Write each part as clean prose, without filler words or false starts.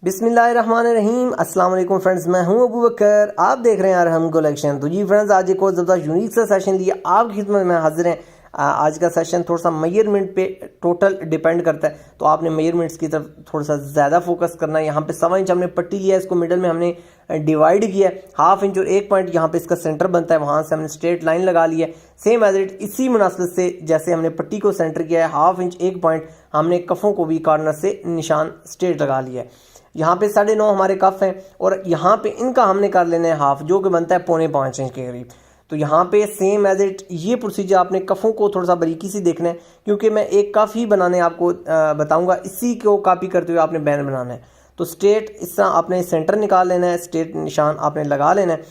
बिस्मिल्लाहिर्रहमानिर्रहीम। अस्सलाम वालेकुम फ्रेंड्स, मैं हूं अबू बकर। आप देख रहे हैं अरहम कलेक्शन। तो जी फ्रेंड्स, आज एक और ज़बरदस्त यूनिक सा सेशन लिए आपकी खिदमत में हाजिर हैं। आज का सेशन थोड़ा सा मेजरमेंट पे टोटल डिपेंड करता है, तो आपने मेजरमेंट्स की तरफ थोड़ा सा ज़्यादा फोकस करना है। यहाँ पे 1 इंच हमने पट्टी लिया है, इसको मिडल में हमने डिवाइड किया है। 1/2 इंच और 1 पॉइंट यहाँ पे इसका सेंटर बनता है, वहाँ से हमने स्ट्रेट लाइन लगा ली है। सेम एज इट इसी मुनासिबत से जैसे हमने पट्टी को सेंटर किया है, 1/2 इंच 1 पॉइंट हमने कफ़ों को भी कॉर्नर से निशान स्ट्रेट लगा लिया है। यहाँ पे 9.5 हमारे कफ हैं और यहाँ पे इनका हमने कर लेना है हाफ, जो कि बनता है 4.25 इंच के करीब। तो यहाँ पे सेम एज इट ये प्रोसीजर आपने कफ़ों को थोड़ा सा बारीकी से देखना है, क्योंकि मैं एक कफ ही बनाने आपको बताऊंगा, इसी को कॉपी करते हुए आपने बैन बनाना है। तो स्ट्रेट इस तरह आपने सेंटर निकाल लेना है, स्ट्रेट निशान आपने लगा लेना है।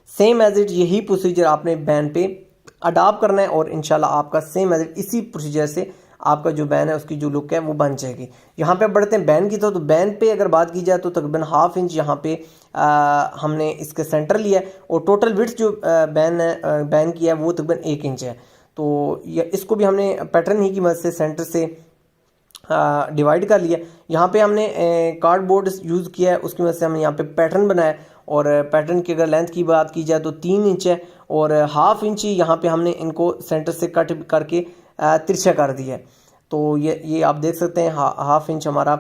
सेम एज इट यही प्रोसीजर आपने बैन पे अडॉप्ट करना है और इंशाल्लाह आपका सेम एज इट इसी प्रोसीजर से आपका जो बैन है उसकी जो लुक है वो बन जाएगी। यहाँ पे बढ़ते हैं बैन की तरफ। तो बैन पे अगर बात की जाए तो तकरीबन 1/2 इंच यहाँ पे हमने इसके सेंटर लिया है और टोटल विड्थ जो बैन की है वो तकरीबन 1 इंच है। तो इसको भी हमने पैटर्न ही की मदद से सेंटर से डिवाइड कर लिया। यहाँ पे हमने कार्डबोर्ड यूज़ किया है, उसकी वजह से हमने यहाँ पे पैटर्न बनाया और पैटर्न की अगर लेंथ की बात की जाए तो 3 इंच है और 1/2 इंच ही यहाँ पे हमने इनको सेंटर से कट करके तिरछा कर दिया है। तो ये आप देख सकते हैं 1/2 इंच हमारा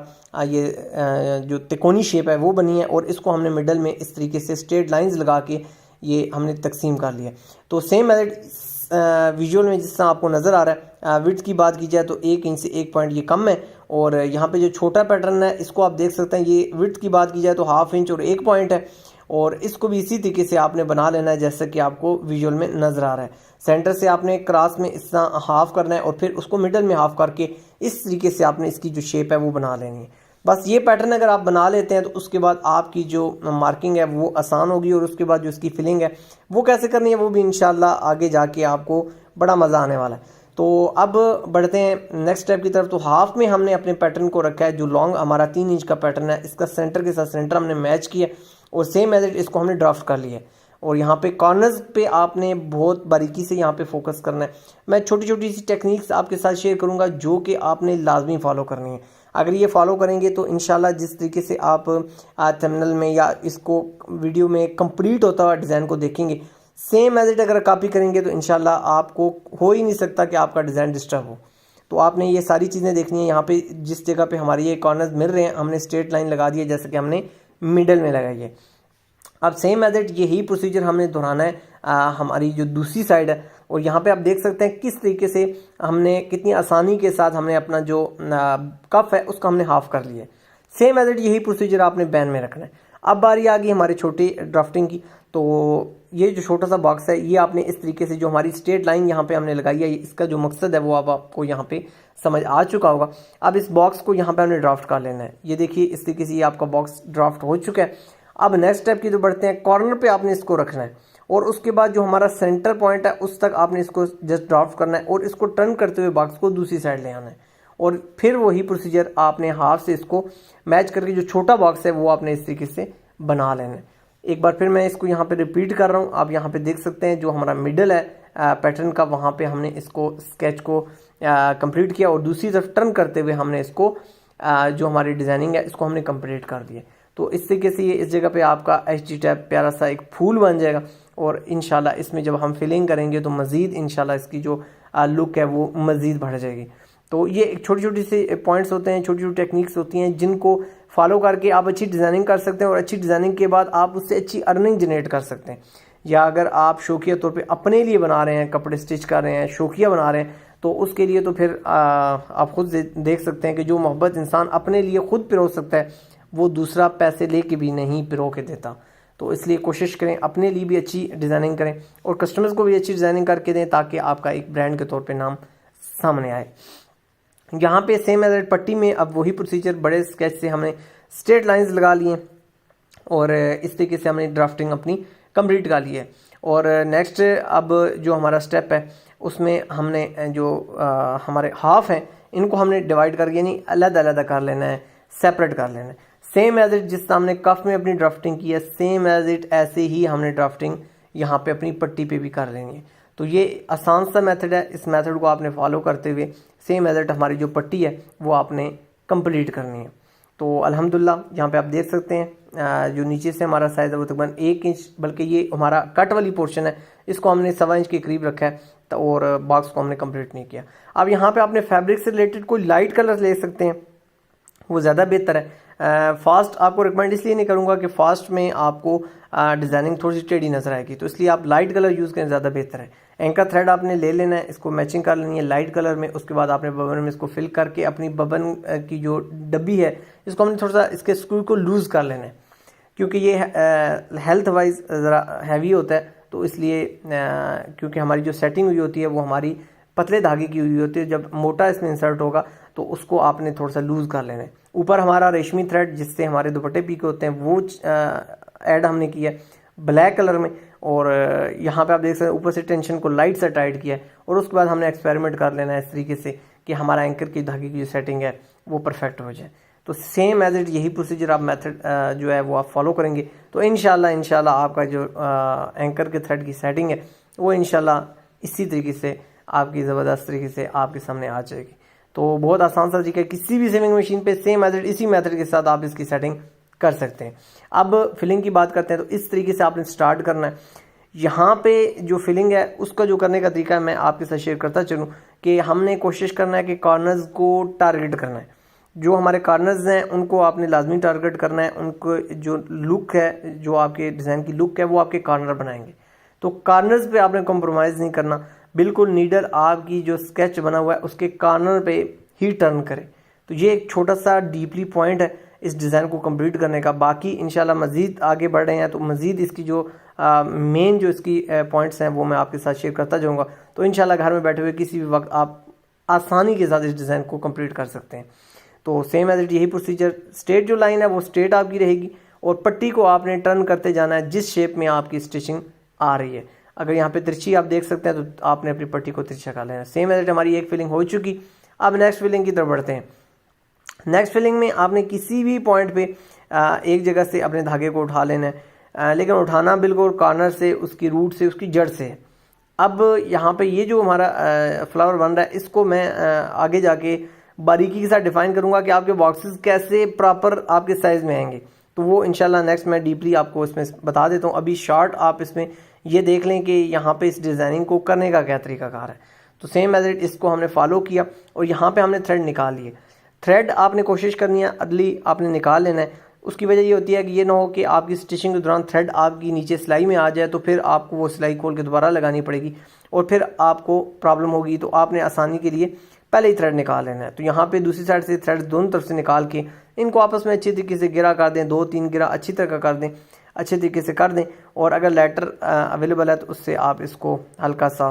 ये जो तिकोनी शेप है वो बनी है और इसको हमने मिडल में इस तरीके से स्ट्रेट लाइंस लगा के ये हमने तकसीम कर लिया। तो सेम मेथड विजुअल में जिस तरह आपको नज़र आ रहा है। विड्थ की बात की जाए तो 1 इंच से 1 पॉइंट ये कम है और यहाँ पे जो छोटा पैटर्न है इसको आप देख सकते हैं। ये विड्थ की बात की जाए तो 1/2 इंच और 1 पॉइंट है और इसको भी इसी तरीके से आपने बना लेना है जैसा कि आपको विजुअल में नज़र आ रहा है। सेंटर से आपने क्रॉस में इस तरह हाफ करना है और फिर उसको मिडल में हाफ करके इस तरीके से आपने इसकी जो शेप है वो बना लेनी है। बस ये पैटर्न अगर आप बना लेते हैं तो उसके बाद आपकी जो मार्किंग है वो आसान होगी और उसके बाद जो इसकी फिलिंग है वो कैसे करनी है वो भी इंशाल्लाह आगे जाके आपको बड़ा मज़ा आने वाला है। तो अब बढ़ते हैं नेक्स्ट स्टेप की तरफ। तो हाफ में हमने अपने पैटर्न को रखा है, जो लॉन्ग हमारा 3 इंच का पैटर्न है इसका सेंटर के साथ सेंटर हमने मैच किया और सेम एज इट इसको हमने ड्राफ्ट कर लिया। और यहाँ पे कॉर्नर्स पे आपने बहुत बारीकी से यहाँ पे फोकस करना है। मैं छोटी छोटी सी टेक्निक्स आपके साथ शेयर करूँगा जो कि आपने लाजमी फॉलो करनी है। अगर ये फॉलो करेंगे तो इंशाल्लाह जिस तरीके से आप थंबनेल में या इसको वीडियो में कंप्लीट होता हुआ डिज़ाइन को देखेंगे, सेम एज इट अगर कॉपी करेंगे तो इंशाल्लाह आपको हो ही नहीं सकता कि आपका डिज़ाइन डिस्टर्ब हो। तो आपने ये सारी चीज़ें देखनी है। यहाँ पे जिस जगह पे हमारे ये कॉर्नर्स मिल रहे हैं हमने स्ट्रेट लाइन लगा दी है जैसे कि हमने मिडल में लगाई है। अब सेम एज इट यही प्रोसीजर हमने दोहराना है हमारी जो दूसरी साइड है। और यहाँ पे आप देख सकते हैं किस तरीके से हमने कितनी आसानी के साथ हमने अपना जो कफ है उसका हमने हाफ कर लिया है। सेम एज इट यही प्रोसीजर आपने बैन में रखना है। अब बारी आ गई हमारी छोटी ड्राफ्टिंग की। तो ये जो छोटा सा बॉक्स है ये आपने इस तरीके से जो हमारी स्ट्रेट लाइन यहाँ पे हमने लगाई है, इसका जो मकसद है वो अब आपको यहाँ पे समझ आ चुका होगा। अब इस बॉक्स को यहाँ पे हमने ड्राफ्ट कर लेना है। ये देखिए इस तरीके से ये आपका बॉक्स ड्राफ्ट हो चुका है। अब नेक्स्ट स्टेप की तो बढ़ते हैं, कॉर्नर पे आपने इसको रखना है और उसके बाद जो हमारा सेंटर पॉइंट है उस तक आपने इसको जस्ट ड्राफ्ट करना है और इसको टर्न करते हुए बॉक्स को दूसरी साइड ले आना है। और फिर वही प्रोसीजर आपने हाफ से इसको मैच करके जो छोटा बॉक्स है वो आपने इस तरीके से बना लेना है। एक बार फिर मैं इसको यहाँ पे रिपीट कर रहा हूँ। आप यहाँ पे देख सकते हैं जो हमारा मिडल है पैटर्न का, वहाँ पे हमने इसको स्केच को कंप्लीट किया और दूसरी तरफ टर्न करते हुए हमने इसको जो हमारी डिज़ाइनिंग है इसको हमने कंप्लीट कर दिया। तो इस तरीके से ये इस जगह पे आपका HG टैप प्यारा सा एक फूल बन जाएगा और इंशाल्लाह इसमें जब हम फिलिंग करेंगे तो मज़ीद इंशाल्लाह इसकी जो लुक है वो मज़ीद बढ़ जाएगी। तो ये एक छोटी छोटी से पॉइंट्स होते हैं, छोटी छोटी टेक्निक्स होती हैं जिनको फॉलो करके आप अच्छी डिज़ाइनिंग कर सकते हैं और अच्छी डिज़ाइनिंग के बाद आप उससे अच्छी अर्निंग जनरेट कर सकते हैं। या अगर आप शौकिया तौर पे अपने लिए बना रहे हैं, कपड़े स्टिच कर रहे हैं, शौकिया बना रहे हैं, तो उसके लिए तो फिर आप खुद देख सकते हैं कि जो मोहब्बत इंसान अपने लिए खुद पिरो सकता है वो दूसरा पैसे लेके भी नहीं पिरो के देता। तो इसलिए कोशिश करें अपने लिए भी अच्छी डिज़ाइनिंग करें और कस्टमर्स को भी अच्छी डिज़ाइनिंग करके दें ताकि आपका एक ब्रांड के तौर पे नाम सामने आए। यहाँ पे सेम एज पट्टी में अब वही प्रोसीजर बड़े स्केच से हमने स्ट्रेट लाइंस लगा लिए और इस तरीके से हमने ड्राफ्टिंग अपनी कंप्लीट कर ली है। और नेक्स्ट अब जो हमारा स्टेप है उसमें हमने जो हमारे हाफ हैं इनको हमने डिवाइड करके यानी अलग अलग कर लेना है, सेपरेट कर लेना है। सेम एज इट जिस हमने कफ में अपनी ड्राफ्टिंग की है सेम एज इट ऐसे ही हमने ड्राफ्टिंग यहाँ पे अपनी पट्टी पे भी कर लेनी है। तो ये आसान सा मेथड है, इस मेथड को आपने फॉलो करते हुए सेम एज इट हमारी जो पट्टी है वो आपने कंप्लीट करनी है। तो अल्हम्दुलिल्लाह यहाँ पे आप देख सकते हैं जो नीचे से हमारा साइज़ है वो तकरीबन 1 इंच, बल्कि ये हमारा कट वाली पोर्शन है, इसको हमने 1.25 इंच के करीब रखा है, तो और बॉक्स को हमने कंप्लीट नहीं किया। अब यहाँ पे आपने फैब्रिक से रिलेटेड कोई लाइट कलर ले सकते हैं, वो ज़्यादा बेहतर है। फास्ट आपको रिकमेंड इसलिए नहीं करूँगा कि फास्ट में आपको डिज़ाइनिंग थोड़ी सी टेढ़ी नज़र आएगी, तो इसलिए आप लाइट कलर यूज़ करें, ज़्यादा बेहतर है। एंकर थ्रेड आपने ले लेना है, इसको मैचिंग कर लेनी है लाइट कलर में। उसके बाद आपने बबन में इसको फिल करके अपनी बबन की जो डब्बी है इसको हमने थोड़ा सा इसके स्क्रू को लूज़ कर लेना है, क्योंकि ये हेल्थ वाइज ज़रा हैवी होता है, तो इसलिए क्योंकि हमारी जो सेटिंग हुई होती है वो हमारी पतले धागे की हुई होती है, जब मोटा इसमें इंसर्ट होगा तो उसको आपने थोड़ा सा लूज़ कर लेना है। ऊपर हमारा रेशमी थ्रेड जिससे हमारे दुपट्टे पीके होते हैं वो ऐड हमने किया है ब्लैक कलर में, और यहाँ पे आप देख सकते हैं ऊपर से टेंशन को लाइट से टाइट किया है, और उसके बाद हमने एक्सपेरिमेंट कर लेना है इस तरीके से कि हमारा एंकर की धागे की जो सेटिंग है वो परफेक्ट हो जाए। तो सेम एज इट यही प्रोसीजर आप मेथड जो है वो आप फॉलो करेंगे तो इंशाल्लाह आपका जो एंकर के थ्रेड की सेटिंग है वो इंशाल्लाह इसी तरीके से आपकी ज़बरदस्त तरीके से आपके सामने आ जाएगी। तो बहुत आसान सा तरीका है, किसी भी सेविंग मशीन पे सेम मेथड इसी मेथड के साथ आप इसकी सेटिंग कर सकते हैं। अब फिलिंग की बात करते हैं, तो इस तरीके से आपने स्टार्ट करना है। यहाँ पे जो फिलिंग है उसका जो करने का तरीका है मैं आपके साथ शेयर करता चलूँ कि हमने कोशिश करना है कि कॉर्नर्स को टारगेट करना है। जो हमारे कॉर्नर्स हैं उनको आपने लाजमी टारगेट करना है, उनको जो लुक है, जो आपके डिज़ाइन की लुक है वो आपके कॉर्नर बनाएंगे। तो कॉर्नर्स पे आपने कॉम्प्रोमाइज़ नहीं करना, बिल्कुल नीडल आपकी जो स्केच बना हुआ है उसके कॉर्नर पे ही टर्न करें। तो ये एक छोटा सा डीपली पॉइंट है इस डिज़ाइन को कंप्लीट करने का। बाकी इंशाल्लाह मज़ीद आगे बढ़ रहे हैं तो मज़ीद इसकी जो मेन जो इसकी पॉइंट्स हैं वो मैं आपके साथ शेयर करता जाऊँगा। तो इंशाल्लाह घर में बैठे हुए किसी भी वक्त आप आसानी के साथ इस डिज़ाइन को कंप्लीट कर सकते हैं। तो सेम एज इट यही प्रोसीजर, स्ट्रेट जो लाइन है वो स्ट्रेट आपकी रहेगी और पट्टी को आपने टर्न करते जाना है जिस शेप में आपकी स्टिचिंग आ रही है। अगर यहाँ पे तिरछी आप देख सकते हैं तो आपने अपनी पट्टी को तिरछा कर लेना है। सेम एज इट हमारी एक फिलिंग हो चुकी, अब नेक्स्ट फिलिंग की तरफ बढ़ते हैं। नेक्स्ट फिलिंग में आपने किसी भी पॉइंट पे एक जगह से अपने धागे को उठा लेना है, लेकिन उठाना बिल्कुल कॉर्नर से, उसकी रूट से, उसकी जड़ से। अब यहाँ पे ये जो हमारा फ्लावर बन रहा है इसको मैं आगे जाके बारीकी के साथ डिफाइन करूँगा कि आपके बॉक्सेस कैसे प्रॉपर आपके साइज़ में आएंगे। तो वो इंशाल्लाह नेक्स्ट मैं डीपली आपको इसमें बता देता हूँ। अभी शॉर्ट आप इसमें ये देख लें कि यहाँ पे इस डिज़ाइनिंग को करने का क्या तरीकाकार है। तो सेम एज इट इसको हमने फॉलो किया और यहाँ पे हमने थ्रेड निकाल लिए। थ्रेड आपने कोशिश करनी है अदली आपने निकाल लेना है। उसकी वजह ये होती है कि ये ना हो कि आपकी स्टिचिंग के दौरान थ्रेड आपकी नीचे सिलाई में आ जाए तो फिर आपको वो सिलाई खोल के दोबारा लगानी पड़ेगी और फिर आपको प्रॉब्लम होगी। तो आपने आसानी के लिए पहले ही थ्रेड निकाल लेना है। तो यहाँ पे दूसरी साइड से थ्रेड दोनों तरफ से निकाल के इनको आपस में अच्छी तरीके से गिरा कर दें, 2-3 गिरा अच्छी तरह कर दें, अच्छे तरीके से कर दें। और अगर लेटर अवेलेबल है तो उससे आप इसको हल्का सा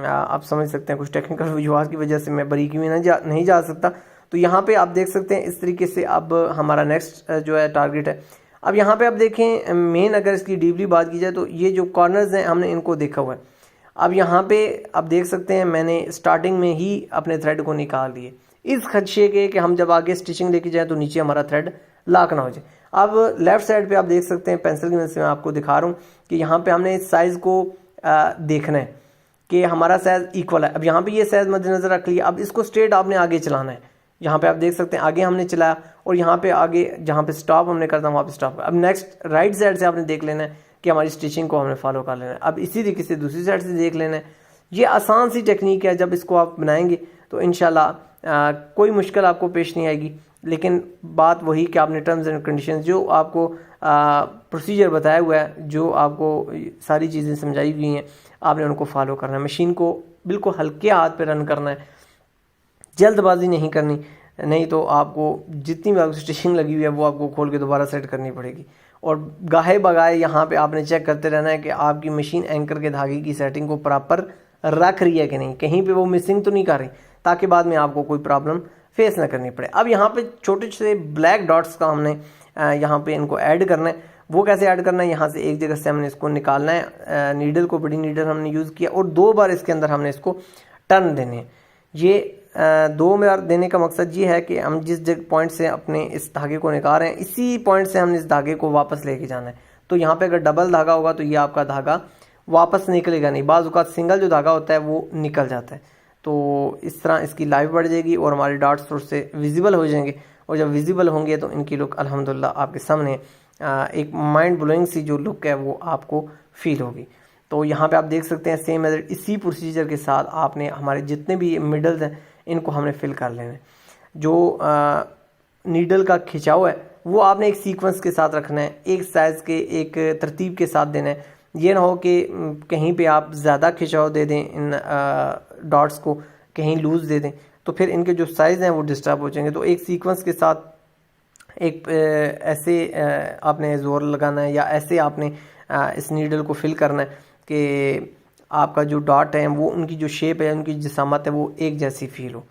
आप समझ सकते हैं, कुछ टेक्निकल वजूहात की वजह से मैं बारीकी में नहीं जा सकता। तो यहाँ पे आप देख सकते हैं इस तरीके से अब हमारा नेक्स्ट जो है टारगेट है। अब यहाँ पे आप देखें मेन अगर इसकी डीपली बात की जाए तो ये जो कॉर्नर्स हैं हमने इनको देखा हुआ है। अब यहाँ पे आप देख सकते हैं मैंने स्टार्टिंग में ही अपने थ्रेड को निकाल दिए इस खदशे के कि हम जब आगे स्टिचिंग लेके जाए तो नीचे हमारा थ्रेड लॉक ना हो जाए। अब लेफ्ट साइड पे आप देख सकते हैं पेंसिल की मदद से मैं आपको दिखा रहा हूँ कि यहाँ पे हमने इस साइज़ को देखना है कि हमारा साइज़ इक्वल है। अब यहाँ पे ये साइज़ मद्देनजर रख लिया। अब इसको स्ट्रेट आपने आगे चलाना है। यहाँ पे आप देख सकते हैं आगे हमने चलाया और यहाँ पे आगे जहाँ पे स्टॉप हमने करता वहाँ पे स्टॉप। अब नेक्स्ट राइट साइड से आपने देख लेना है कि हमारी स्टिचिंग को हमने फॉलो कर लेना है। अब इसी तरीके से दूसरी साइड से देख लेना है। ये आसान सी टेक्निक है, जब इसको आप बनाएंगे तो इंशाल्लाह कोई मुश्किल आपको पेश नहीं आएगी। लेकिन बात वही कि आपने टर्म्स एंड कंडीशंस जो आपको प्रोसीजर बताया हुआ है, जो आपको सारी चीज़ें समझाई हुई हैं, आपने उनको फॉलो करना है। मशीन को बिल्कुल हल्के हाथ पे रन करना है, जल्दबाजी नहीं करनी, नहीं तो आपको जितनी भी आपकी स्टिचिंग लगी हुई है वो आपको खोल के दोबारा सेट करनी पड़ेगी। और गाहे बगाए यहाँ पे आपने चेक करते रहना है कि आपकी मशीन एंकर के धागे की सेटिंग को प्रॉपर रख रही है कि नहीं, कहीं पे वो मिसिंग तो नहीं कर रही, ताकि बाद में आपको कोई प्रॉब्लम फेस ना करनी पड़े। अब यहाँ पे छोटे से ब्लैक डॉट्स का हमने यहाँ पे इनको ऐड करना है। वो कैसे ऐड करना है, यहाँ से एक जगह से हमने इसको निकालना है, नीडल को, बड़ी नीडल हमने यूज़ किया और 2 बार इसके अंदर हमने इसको टर्न देने हैं। ये 2 बार देने का मकसद ये है कि हम जिस पॉइंट से अपने इस धागे को निकाल रहे हैं इसी पॉइंट से हमने इस धागे को वापस लेके जाना है। तो यहाँ पे अगर डबल धागा होगा तो ये आपका धागा वापस निकलेगा नहीं, बाज़ औक़ात सिंगल जो धागा होता है वो निकल जाता है। तो इस तरह इसकी लाइफ बढ़ जाएगी और हमारे डॉट्स थोड़े से विजिबल हो जाएंगे और जब विजिबल होंगे तो इनकी लुक अल्हम्दुलिल्लाह आपके सामने एक माइंड ब्लोइंग सी जो लुक है वो आपको फील होगी। तो यहाँ पे आप देख सकते हैं सेम मेथड इसी प्रोसीजर के साथ आपने हमारे जितने भी मिडल्स हैं इनको हमने फिल कर लेना है। जो नीडल का खिंचाव है वो आपने एक सीक्वेंस के साथ रखना है, एक साइज़ के एक तरतीब के साथ देना है। ये ना हो कि कहीं पे आप ज़्यादा खिंचाव दे दें इन डॉट्स को, कहीं लूज़ दे दें, तो फिर इनके जो साइज़ हैं वो डिस्टर्ब हो जाएंगे। तो एक सीक्वेंस के साथ एक ऐसे आपने ज़ोर लगाना है या ऐसे आपने इस नीडल को फिल करना है कि आपका जो डॉट है वो उनकी जो शेप है, उनकी जिसामत है वो एक जैसी फील हो।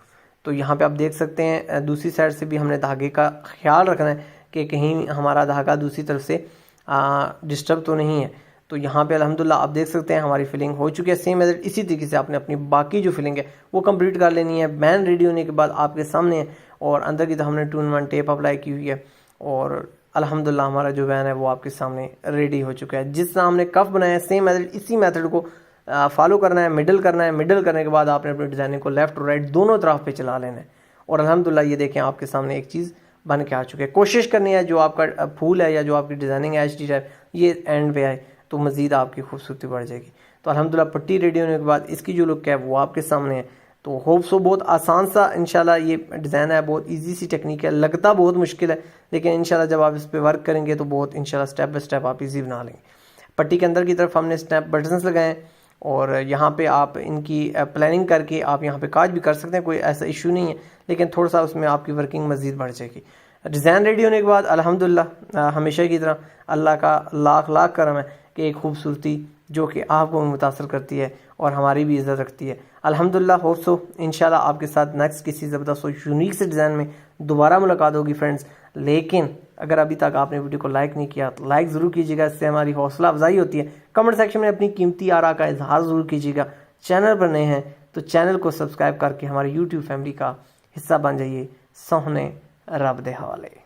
तो यहाँ पे आप देख सकते हैं दूसरी साइड से भी हमने धागे का ख्याल रखना है कि कहीं हमारा धागा दूसरी तरफ से डिस्टर्ब तो नहीं है। तो यहाँ पे अल्हम्दुलिल्लाह आप देख सकते हैं हमारी फिलिंग हो चुकी है। सेम मेथड इसी तरीके से आपने अपनी बाकी जो फिलिंग है वो कंप्लीट कर लेनी है। बैन रेडी होने के बाद आपके सामने है और अंदर की तो हमने 2-in-1 टेप अप्लाई की हुई है और अल्हम्दुलिल्लाह हमारा जो बैन है वो आपके सामने रेडी हो चुका है। जिस तरह हमने कफ बनाया है सेम मेथड इसी मेथड को फॉलो करना है, मिडल करना है। मिडल करने के बाद आपने अपनी डिज़ाइनिंग को लेफ्ट और राइट दोनों तरफ पे चला लेना है और अल्हम्दुलिल्लाह ये देखें आपके सामने एक चीज़ बन के आ चुकी है। कोशिश करनी है जो आपका फूल है या जो आपकी डिज़ाइनिंग है एचडी टाइप ये एंड पे आए तो मज़ीद आपकी खूबसूरती बढ़ जाएगी। तो अल्हम्दुलिल्लाह पट्टी रेडी होने के बाद इसकी जो लुक है वो आपके सामने है। तो होप सो बहुत आसान सा इंशाल्लाह ये डिज़ाइन है, बहुत इजी सी टेक्निक है, लगता बहुत मुश्किल है लेकिन इंशाल्लाह जब आप इस पर वर्क करेंगे तो बहुत इंशाल्लाह स्टेप बाय स्टेप आप इजी बना लेंगे। पट्टी के अंदर की तरफ हमने स्नैप बटन्स लगाए हैं और यहाँ पे आप इनकी प्लानिंग करके आप यहाँ पे काज भी कर सकते हैं, कोई ऐसा इशू नहीं है, लेकिन थोड़ा सा उसमें आपकी वर्किंग मज़ीद बढ़ जाएगी। डिज़ाइन रेडी होने के बाद अल्हम्दुलिल्लाह हमेशा की तरह अल्लाह का लाख लाख करम है कि एक खूबसूरती जो कि आपको मुतासर करती है और हमारी भी इज़्ज़त रखती है। अल्हम्दुलिल्लाह होप सो इंशाल्लाह आपके साथ नेक्स्ट किसी ज़बरदस्त और यूनिक से डिज़ाइन में दोबारा मुलाकात होगी फ्रेंड्स। लेकिन अगर अभी तक आपने वीडियो को लाइक नहीं किया तो लाइक ज़रूर कीजिएगा, इससे हमारी हौसला अफजाई होती है। कमेंट सेक्शन में अपनी कीमती आरा का इजहार ज़रूर कीजिएगा। चैनल पर नए हैं तो चैनल को सब्सक्राइब करके हमारी यूट्यूब फैमिली का हिस्सा बन जाइए। सोहने रब दे हवाले।